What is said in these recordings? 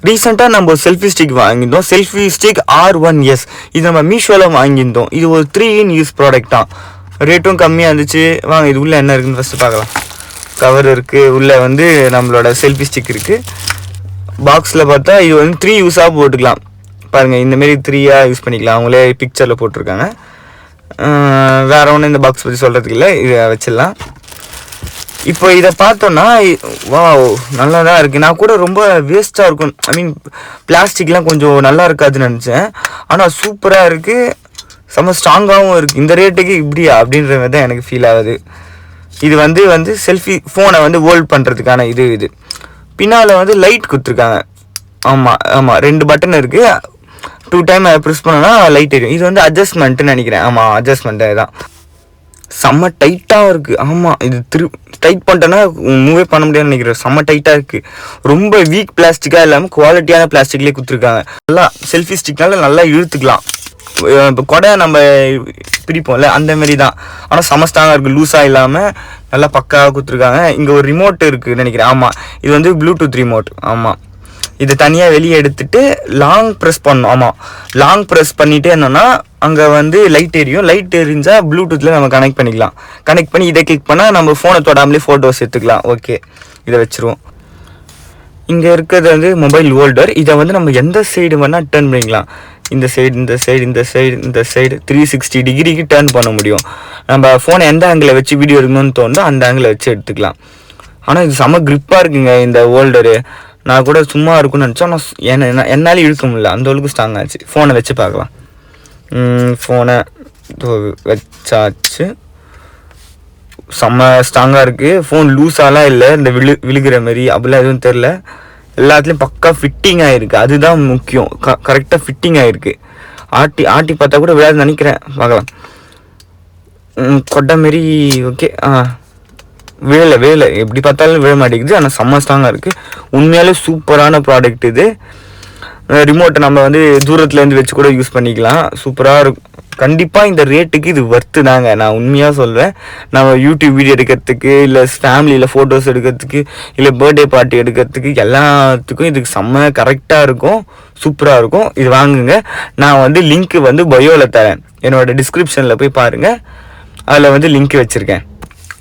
ரீசெண்டாக நம்ம selfie stick வாங்கியிருந்தோம். Selfie stick R1S. இது நம்ம மீஷோவில் வாங்கியிருந்தோம். இது ஒரு 3 in யூஸ் ப்ராடக்ட் தான். ரேட்டும் கம்மியாக இருந்துச்சு. வாங்க இது உள்ளே என்ன இருக்குதுன்னு ஃபஸ்ட்டு பார்க்கலாம். கவர் இருக்குது, உள்ளே வந்து நம்மளோட செல்ஃபி ஸ்டிக் இருக்குது. பாக்ஸில் பார்த்தா இது வந்து 3 யூஸாக போட்டுக்கலாம். பாருங்கள், இந்தமாரி 3 யூஸ் பண்ணிக்கலாம். அவங்களே பிக்சரில் போட்டிருக்காங்க. வேறு ஒன்று இந்த பாக்ஸ் பற்றி சொல்கிறதுக்கு இல்லை, இதை வச்சிடலாம். இப்போ இதை பார்த்தோன்னா வா நல்லா தான் இருக்குது. நான் கூட ரொம்ப வேஸ்ட்டாக இருக்கும், ஐ மீன் பிளாஸ்டிக்லாம் கொஞ்சம் நல்லா இருக்காதுன்னு நினச்சேன். ஆனால் சூப்பராக இருக்குது, செம்ம ஸ்ட்ராங்காகவும் இருக்குது. இந்த ரேட்டுக்கு இப்படியா அப்படின்ற மாதிரி தான் எனக்கு ஃபீல் ஆகுது. இது வந்து செல்ஃபி ஃபோனை வந்து ஹோல்ட் பண்ணுறதுக்கான இது பின்னால் வந்து லைட் கொடுத்துருக்காங்க. ஆமாம் 2 பட்டன் இருக்குது. 2 டைம் ப்ரெஸ் பண்ணோன்னா லைட் எரியும். இது வந்து அட்ஜஸ்ட்மெண்ட்டுன்னு நினைக்கிறேன். ஆமாம், அட்ஜஸ்ட்மெண்ட்டு தான். செம்ம டைட்டாக இருக்குது. ஆமாம், இது டைட் பண்ணிட்டேன்னா மூவே பண்ண முடியாதுன்னு நினைக்கிறேன். செம்ம டைட்டாக இருக்குது. ரொம்ப வீக் பிளாஸ்டிக்காக இல்லாமல் குவாலிட்டியான பிளாஸ்டிக்லேயே கொடுத்துருக்காங்க. நல்லா செல்ஃபி ஸ்டிக்னால நல்லா இழுத்துக்கலாம். இப்போ கொடை நம்ம பிரிப்போம்ல அந்தமாரி தான். ஆனால் சமஸ்தாங்க இருக்குது, லூஸாக இல்லாமல் நல்லா பக்காவாக கொடுத்துருக்காங்க. இங்கே ஒரு ரிமோட் இருக்குதுன்னு நினைக்கிறேன். ஆமாம், இது வந்து ப்ளூடூத் ரிமோட். ஆமாம், இதை தனியாக வெளியே எடுத்துகிட்டு லாங் ப்ரெஸ் பண்ணணும். ஆமாம், லாங் ப்ரெஸ் பண்ணிகிட்டே இருந்தோன்னா அங்கே வந்து லைட் எரியும். லைட் எரிஞ்சால் ப்ளூடூத்தில் நம்ம கனெக்ட் பண்ணிக்கலாம். கனெக்ட் பண்ணி இதை கிளிக் பண்ணால் நம்ம ஃபோனை தொடாமலே ஃபோட்டோஸ் எடுத்துக்கலாம். ஓகே, இதை வச்சுருவோம். இங்கே இருக்கிறது வந்து மொபைல் ஹோல்டர். இதை வந்து நம்ம எந்த சைடு வேணால் டர்ன் பண்ணிக்கலாம். இந்த சைடு 360 டிகிரிக்கு டர்ன் பண்ண முடியும். நம்ம ஃபோனை எந்த ஆங்கிளில் வச்சு வீடியோ எடுக்கணும்னு தோணுதோ அந்த ஆங்கிளில் வச்சு எடுத்துக்கலாம். ஆனால் இது செம்ம க்ரிப்பாக இருக்குங்க இந்த ஹோல்டரு. நான் கூட சும்மா இருக்குன்னு நினச்சேன். ஆனால் என்னால் இழுக்க முடியல, அந்த அளவுக்கு ஸ்ட்ராங் ஆச்சு. ஃபோனை வச்சு பார்க்கலாம். ஃபோனை வச்சாச்சு. செம்ம ஸ்ட்ராங்காக இருக்குது. ஃபோன் லூஸாலாம் இல்லை, இந்த விழுகிற மாரி அப்படிலாம் எதுவும் தெரில. எல்லாத்துலேயும் பக்கா ஃபிட்டிங் ஆகிருக்கு. அதுதான் முக்கியம். கரெக்டாக ஃபிட்டிங் ஆகிருக்கு. ஆட்டி பார்த்தா கூட விழாதுன்னு நினைக்கிறேன். பார்க்கலாம். கொட்டை மாரி. ஓகே, வேலை எப்படி பார்த்தாலும் விழ மாட்டேங்குது. ஆனால் செம்ம ஸ்ட்ராங்காக இருக்குது. உண்மையாலே சூப்பரான ப்ராடக்ட் இது. ரிமோட்டை நம்ம வந்து தூரத்துலேருந்து வச்சு கூட யூஸ் பண்ணிக்கலாம். சூப்பராக இருக்கும். கண்டிப்பாக இந்த ரேட்டுக்கு இது ஒர்த்து தாங்க, நான் உண்மையாக சொல்வேன். நம்ம யூடியூப் வீடியோ எடுக்கிறதுக்கு, இல்லை ஃபேமிலியில் ஃபோட்டோஸ் எடுக்கிறதுக்கு, இல்லை பர்த்டே பார்ட்டி எடுக்கிறதுக்கு எல்லாத்துக்கும் இதுக்கு செம்ம கரெக்டாக இருக்கும். சூப்பராக இருக்கும். இது வாங்குங்க. நான் வந்து லிங்க்கு வந்து பயோவில் தரேன். என்னோடய டிஸ்கிரிப்ஷனில் போய் பாருங்கள். அதில் வந்து லிங்க் வச்சுருக்கேன்.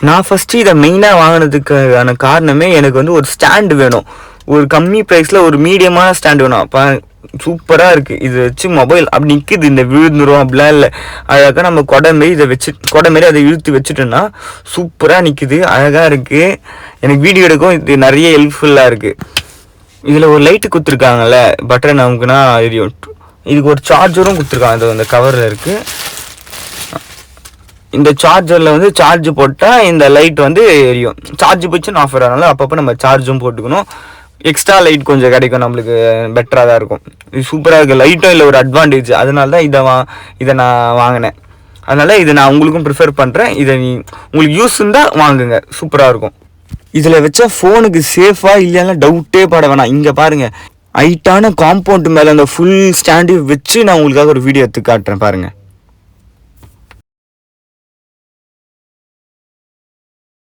நான் ஃபஸ்ட்டு இதை மெயினாக வாங்கினதுக்கான காரணமே எனக்கு வந்து ஒரு ஸ்டாண்டு வேணும். ஒரு கம்மி ப்ரைஸில் ஒரு மீடியமான ஸ்டாண்டு வேணும். அப்போ சூப்பராக இருக்குது. இது வச்சு மொபைல் அப்படி நிற்குது, இந்த விழுந்துடும் அப்படிலாம் இல்லை. அழகாக நம்ம கொடை மாரி அதை இழுத்து வச்சுட்டோன்னா சூப்பராக நிற்குது, அழகாக இருக்குது. எனக்கு வீடியோ எடுக்கும் இது நிறைய ஹெல்ப்ஃபுல்லாக இருக்குது. இதில் ஒரு லைட்டு கொடுத்துருக்காங்கல்ல, பட்டன் நமக்குன்னா எரியும். இதுக்கு ஒரு சார்ஜரும் கொடுத்துருக்காங்க. அது அந்த கவரில் இருக்குது. இந்த சார்ஜரில் வந்து சார்ஜ் போட்டால் இந்த லைட் வந்து எரியும். சார்ஜ் போச்சுன்னு ஆஃப் ஆகிறனால அப்பப்போ நம்ம சார்ஜும் போட்டுக்கணும். எக்ஸ்ட்ரா லைட் கொஞ்சம் கிடைக்கும், நம்மளுக்கு பெட்டராக தான் இருக்கும். இது சூப்பராக இருக்குது. லைட்டும் இல்லை ஒரு அட்வான்டேஜ். அதனால தான் இதை நான் வாங்கினேன். அதனால் இதை நான் உங்களுக்கும் ப்ரிஃபர் பண்ணுறேன். இதை உங்களுக்கு யூஸ் இருந்தால் வாங்குங்க, சூப்பராக இருக்கும். இதில் வச்சா ஃபோனுக்கு சேஃபாக இல்லைன்னா டவுட்டே பட வேணாம். இங்கே பாருங்கள், ஹைட்டான காம்பவுண்ட் மேலே அந்த ஃபுல் ஸ்டாண்டு வச்சு நான் உங்களுக்காக ஒரு வீடியோ எடுத்து காட்டுறேன் பாருங்கள்.